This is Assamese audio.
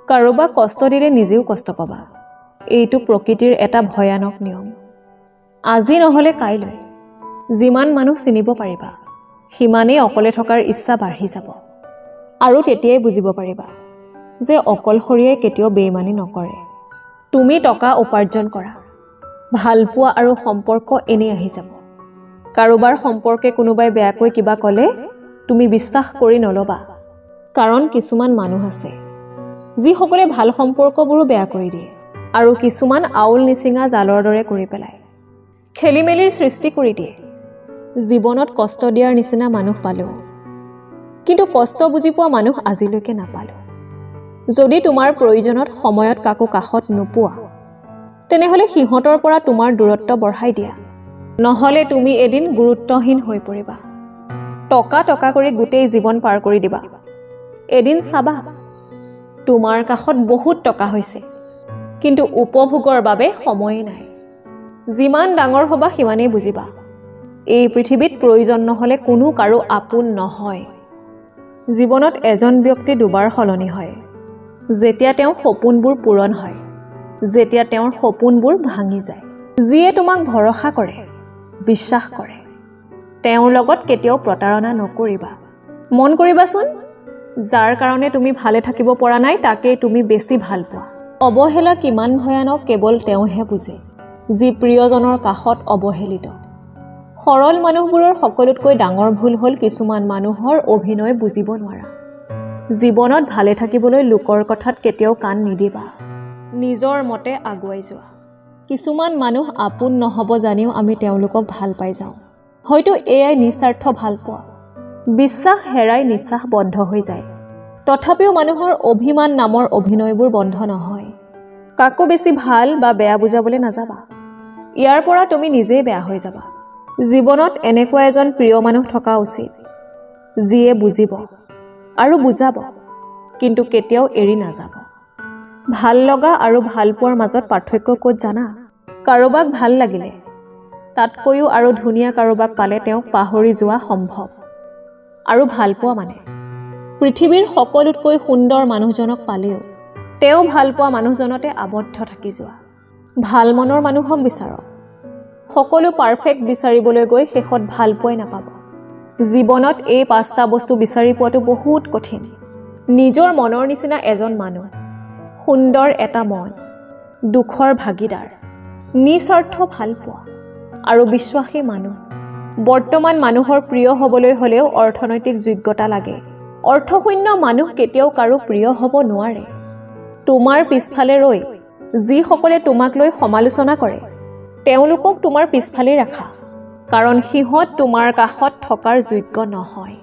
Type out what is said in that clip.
কাৰোবাক কষ্ট দিলে নিজেও কষ্ট পাবা এইটো প্ৰকৃতিৰ এটা ভয়ানক নিয়ম আজি নহলে কাইলৈ যিমান মানুহ চিনিব পাৰিবা সিমানেই অকলে থকাৰ ইচ্ছা বাঢ়ি যাব আৰু তেতিয়াই বুজিব পাৰিবা যে অকলশৰীয়াই কেতিয়াও বেইমানি নকৰে তুমি টকা উপাৰ্জন কৰা ভালপোৱা আৰু সম্পৰ্ক এনে আহি যাব কাৰোবাৰ সম্পৰ্কে কোনোবাই বেয়াকৈ কিবা ক'লে তুমি বিশ্বাস কৰি নলবা কাৰণ কিছুমান মানুহ আছে যিসকলে ভাল সম্পৰ্কবোৰো বেয়া কৰি দিয়ে আৰু কিছুমান আউল নিচিঙা জালৰ দৰে কৰি পেলায় খেলিমেলিৰ সৃষ্টি কৰি দিয়ে জীৱনত কষ্ট দিয়াৰ নিচিনা মানুহ পালো কিন্তু কষ্ট বুজি পোৱা মানুহ আজিলৈকে নাপালো যদি তোমাৰ প্ৰয়োজনত সময়ত কাকো কাষত নোপোৱা তেনেহলে সিহঁতৰ পৰা তোমাৰ দূৰত্ব বঢ়াই দিয়া নহলে তুমি এদিন গুৰুত্বহীন হৈ পৰিবা টকা টকা কৰি গোটেই জীৱন পাৰ কৰি দিবা এদিন চাবা তোমাৰ কাষত বহুত টকা হৈছে কিন্তু উপভোগৰ বাবে সময় নাই যিমান ডাঙৰ হবা সিমানেই বুজিবা এই পৃথিৱীত প্ৰয়োজন নহলে কোনো কাৰো আপোন নহয় জীৱনত এজন ব্যক্তি দুবাৰ সলনি হয় যেতিয়া তেওঁৰ সপোনবোৰ পূৰণ হয় যেতিয়া তেওঁৰ সপোনবোৰ ভাঙি যায় যিয়ে তোমাক ভৰসা কৰে বিশ্বাস কৰে তেওঁৰ লগত কেতিয়াও প্ৰতাৰণা নকৰিবা মন কৰিবাচোন যাৰ কাৰণে তুমি ভালে থাকিব পৰা নাই তাকে তুমি বেছি ভাল পোৱা অৱহেলা কিমান ভয়ানক কেৱল তেওঁহে বুজে যি প্ৰিয়জনৰ কাষত অৱহেলিত সৰল মানুহবোৰৰ সকলোতকৈ ডাঙৰ ভুল হ'ল কিছুমান মানুহৰ অভিনয় বুজিব নোৱাৰা জীৱনত ভালে থাকিবলৈ লোকৰ কথাত কেতিয়াও কাণ নিদিবা নিজৰ মতে আগুৱাই যোৱা কিছুমান মানুহ আপোন নহব জানিও আমি তেওঁলোকক ভাল পাই যাওঁ হয়তো এয়াই নিস্বাৰ্থ ভাল পোৱা বিশ্বাস হেৰাই নিশ্বাস বন্ধ হৈ যায় তথাপিও মানুহৰ অভিমান নামৰ অভিনয়বোৰ বন্ধ নহয় কাকো বেছি ভাল বা বেয়া বুজাবলৈ নাযাবা ইয়াৰ পৰা তুমি নিজেই বেয়া হৈ যাবা জীৱনত এনেকুৱা এজন প্ৰিয় মানুহ থকা উচিত যিয়ে বুজিব আৰু বুজাব কিন্তু কেতিয়াও এৰি নাযাব ভাল লগা আৰু ভাল পোৱাৰ মাজত পাৰ্থক্য ক'ত জানা কাৰোবাক ভাল লাগিলে তাতকৈও আৰু ধুনীয়া কাৰোবাক পালে তেওঁক পাহৰি যোৱা সম্ভৱ আৰু ভাল পোৱা মানে পৃথিৱীৰ সকলোতকৈ সুন্দৰ মানুহজনক পালেও তেওঁ ভাল পোৱা মানুহজনতে আবদ্ধ থাকি যোৱা ভাল মনৰ মানুহক বিচাৰক সকলো পাৰফেক্ট বিচাৰিবলৈ গৈ শেষত ভাল পোৱাই নাপাব জীৱনত এই পাঁচটা বস্তু বিচাৰি পোৱাটো বহুত কঠিন নিজৰ মনৰ নিচিনা এজন মানুহ সুন্দৰ এটা মন দুখৰ ভাগিদাৰ নিস্বাৰ্থ ভাল পোৱা আৰু বিশ্বাসী মানুহ বৰ্তমান মানুহৰ প্ৰিয় হ'বলৈ হ'লেও অৰ্থনৈতিক যোগ্যতা লাগে অৰ্থশূন্য মানুহ কেতিয়াও কাৰো প্ৰিয় হ'ব নোৱাৰে তোমাৰ পিছফালে ৰৈ যিসকলে তোমাক লৈ সমালোচনা কৰে তেওঁলোকক তোমাৰ পিছফালে ৰাখা কাৰণ সিহঁত তোমাৰ কাষত থকাৰ যোগ্য নহয়